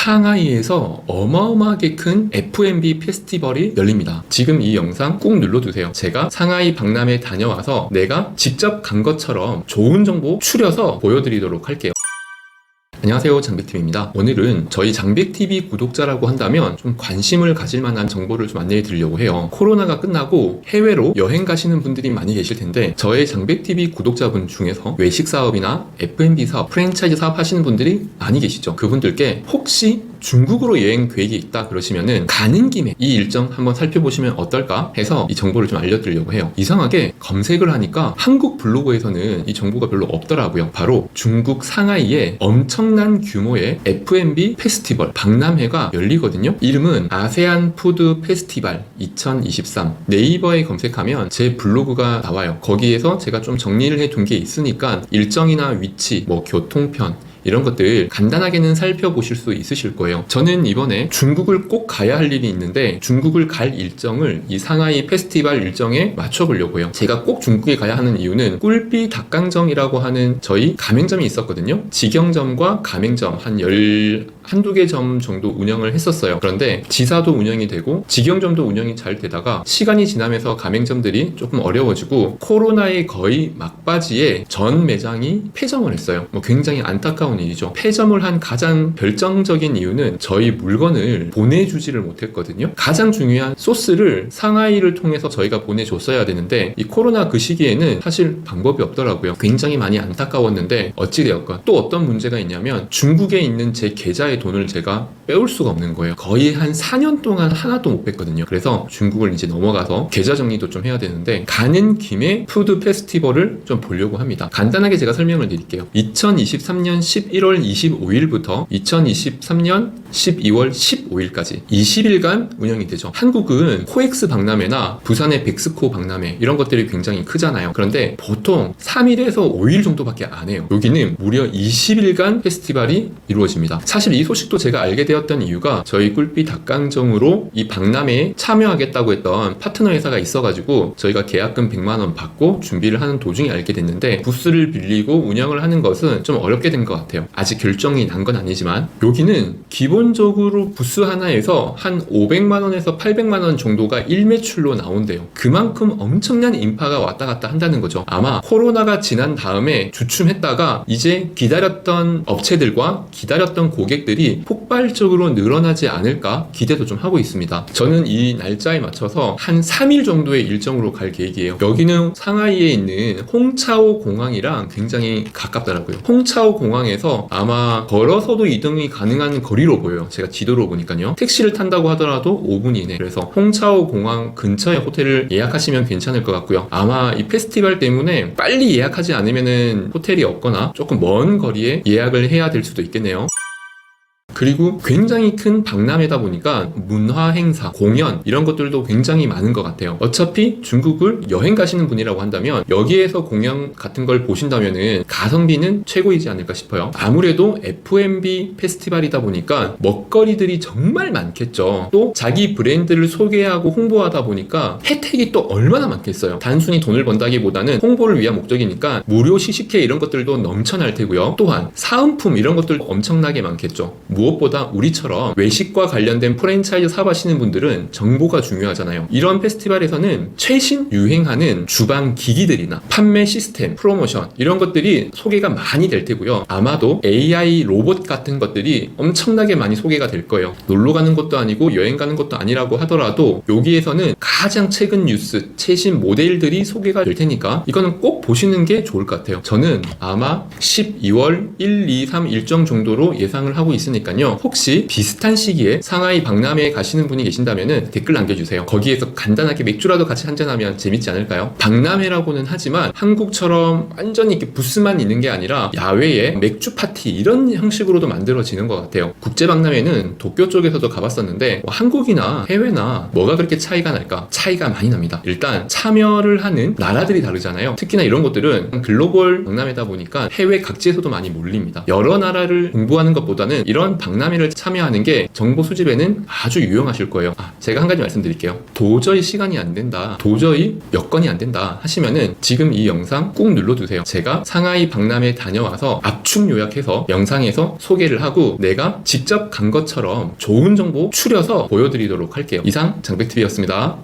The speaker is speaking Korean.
상하이에서 어마어마하게 큰 F&B 페스티벌이 열립니다. 지금 이 영상 꾹 눌러두세요. 제가 상하이 박람회 다녀와서 내가 직접 간 것처럼 좋은 정보 추려서 보여드리도록 할게요. 안녕하세요, 장백TV입니다. 오늘은 저희 장백TV 구독자라고 한다면 좀 관심을 가질 만한 정보를 좀 안내해 드리려고 해요. 코로나가 끝나고 해외로 여행 가시는 분들이 많이 계실 텐데 저의 장백TV 구독자분 중에서 외식 사업이나 F&B 사업, 프랜차이즈 사업 하시는 분들이 많이 계시죠. 그분들께 혹시 중국으로 여행 계획이 있다 그러시면은 가는 김에 이 일정 한번 살펴보시면 어떨까 해서 이 정보를 좀 알려드리려고 해요. 이상하게 검색을 하니까 한국 블로그에서는 이 정보가 별로 없더라고요. 바로 중국 상하이에 엄청난 규모의 F&B 페스티벌 박람회가 열리거든요. 이름은 아세안 푸드 페스티벌 2023. 네이버에 검색하면 제 블로그가 나와요. 거기에서 제가 좀 정리를 해둔 게 있으니까 일정이나 위치, 교통편 이런 것들 간단하게는 살펴보실 수 있으실 거예요. 저는 이번에 중국을 꼭 가야 할 일이 있는데 중국을 갈 일정을 이 상하이 페스티벌 일정에 맞춰보려고 해요. 제가 꼭 중국에 가야 하는 이유는 꿀비 닭강정이라고 하는 저희 가맹점이 있었거든요. 직영점과 가맹점 한두 개 점 정도 운영을 했었어요. 그런데 지사도 운영이 되고 직영점도 운영이 잘 되다가 시간이 지나면서 가맹점들이 조금 어려워지고 코로나의 거의 막바지에 전 매장이 폐점을 했어요. 굉장히 안타까운 일이죠. 폐점을 한 가장 결정적인 이유는 저희 물건을 보내주지를 못했거든요. 가장 중요한 소스를 상하이를 통해서 저희가 보내줬어야 되는데 이 코로나 그 시기에는 사실 방법이 없더라고요. 굉장히 많이 안타까웠는데 어찌되었건 또 어떤 문제가 있냐면 중국에 있는 제 계좌의 돈을 제가 빼올 수가 없는 거예요. 거의 한 4년 동안 하나도 못 뺐거든요. 그래서 중국을 이제 넘어가서 계좌 정리도 좀 해야 되는데 가는 김에 푸드 페스티벌을 좀 보려고 합니다. 간단하게 제가 설명을 드릴게요. 2023년 11월 25일부터 2023년 12월 15일까지 20일간 운영이 되죠. 한국은 코엑스 박람회나 부산의 백스코 박람회 이런 것들이 굉장히 크잖아요. 그런데 보통 3일에서 5일 정도밖에 안 해요. 여기는 무려 20일간 페스티벌이 이루어집니다. 사실 이 소식도 제가 알게 되었던 이유가 저희 꿀비 닭강정으로 이 박람회에 참여하겠다고 했던 파트너 회사가 있어가지고 저희가 계약금 100만원 받고 준비를 하는 도중에 알게 됐는데 부스를 빌리고 운영을 하는 것은 좀 어렵게 된 것 같아요. 아직 결정이 난 건 아니지만 여기는 기본적으로 부스 하나에서 한 500만원에서 800만원 정도가 일매출로 나온대요. 그만큼 엄청난 인파가 왔다 갔다 한다는 거죠. 아마 코로나가 지난 다음에 주춤했다가 이제 기다렸던 업체들과 기다렸던 고객들이 폭발적으로 늘어나지 않을까 기대도 좀 하고 있습니다. 저는 이 날짜에 맞춰서 한 3일 정도의 일정으로 갈 계획이에요. 여기는 상하이에 있는 홍차오 공항이랑 굉장히 가깝더라고요. 홍차오 공항에서 아마 걸어서도 이동이 가능한 거리로 보여요. 제가 지도로 보니까요. 택시를 탄다고 하더라도 5분 이내. 그래서 홍차오 공항 근처에 호텔을 예약하시면 괜찮을 것 같고요. 아마 이 페스티벌 때문에 빨리 예약하지 않으면은 호텔이 없거나 조금 먼 거리에 예약을 해야 될 수도 있겠네요. 그리고 굉장히 큰 박람회다 보니까 문화 행사, 공연 이런 것들도 굉장히 많은 것 같아요. 어차피 중국을 여행 가시는 분이라고 한다면 여기에서 공연 같은 걸 보신다면은 가성비는 최고이지 않을까 싶어요. 아무래도 F&B 페스티벌이다 보니까 먹거리들이 정말 많겠죠. 또 자기 브랜드를 소개하고 홍보하다 보니까 혜택이 또 얼마나 많겠어요. 단순히 돈을 번다기보다는 홍보를 위한 목적이니까 무료 시식회 이런 것들도 넘쳐날 테고요. 또한 사은품 이런 것들도 엄청나게 많겠죠. 무엇보다 우리처럼 외식과 관련된 프랜차이즈 사업하시는 분들은 정보가 중요하잖아요. 이런 페스티벌에서는 최신 유행하는 주방 기기들이나 판매 시스템, 프로모션 이런 것들이 소개가 많이 될 테고요. 아마도 AI 로봇 같은 것들이 엄청나게 많이 소개가 될 거예요. 놀러 가는 것도 아니고 여행 가는 것도 아니라고 하더라도 여기에서는 가장 최근 뉴스, 최신 모델들이 소개가 될 테니까 이거는 꼭 보시는 게 좋을 것 같아요. 저는 아마 12월 1, 2, 3 일정 정도로 예상을 하고 있으니까요. 혹시 비슷한 시기에 상하이 박람회에 가시는 분이 계신다면 댓글 남겨주세요. 거기에서 간단하게 맥주라도 같이 한잔하면 재밌지 않을까요? 박람회라고는 하지만 한국처럼 완전히 이렇게 부스만 있는 게 아니라 야외에 맥주 파티 이런 형식으로도 만들어지는 것 같아요. 국제박람회는 도쿄 쪽에서도 가봤었는데 한국이나 해외나 뭐가 그렇게 차이가 날까? 차이가 많이 납니다. 일단 참여를 하는 나라들이 다르잖아요. 특히나 이런 것들은 글로벌 박람회다 보니까 해외 각지에서도 많이 몰립니다. 여러 나라를 공부하는 것보다는 이런 박람회를 참여하는 게 정보 수집에는 아주 유용하실 거예요. 제가 한 가지 말씀드릴게요. 도저히 시간이 안 된다, 도저히 여건이 안 된다 하시면은 지금 이 영상 꼭 눌러두세요. 제가 상하이 박람회 다녀와서 압축 요약해서 영상에서 소개를 하고 내가 직접 간 것처럼 좋은 정보 추려서 보여드리도록 할게요. 이상 장백TV였습니다.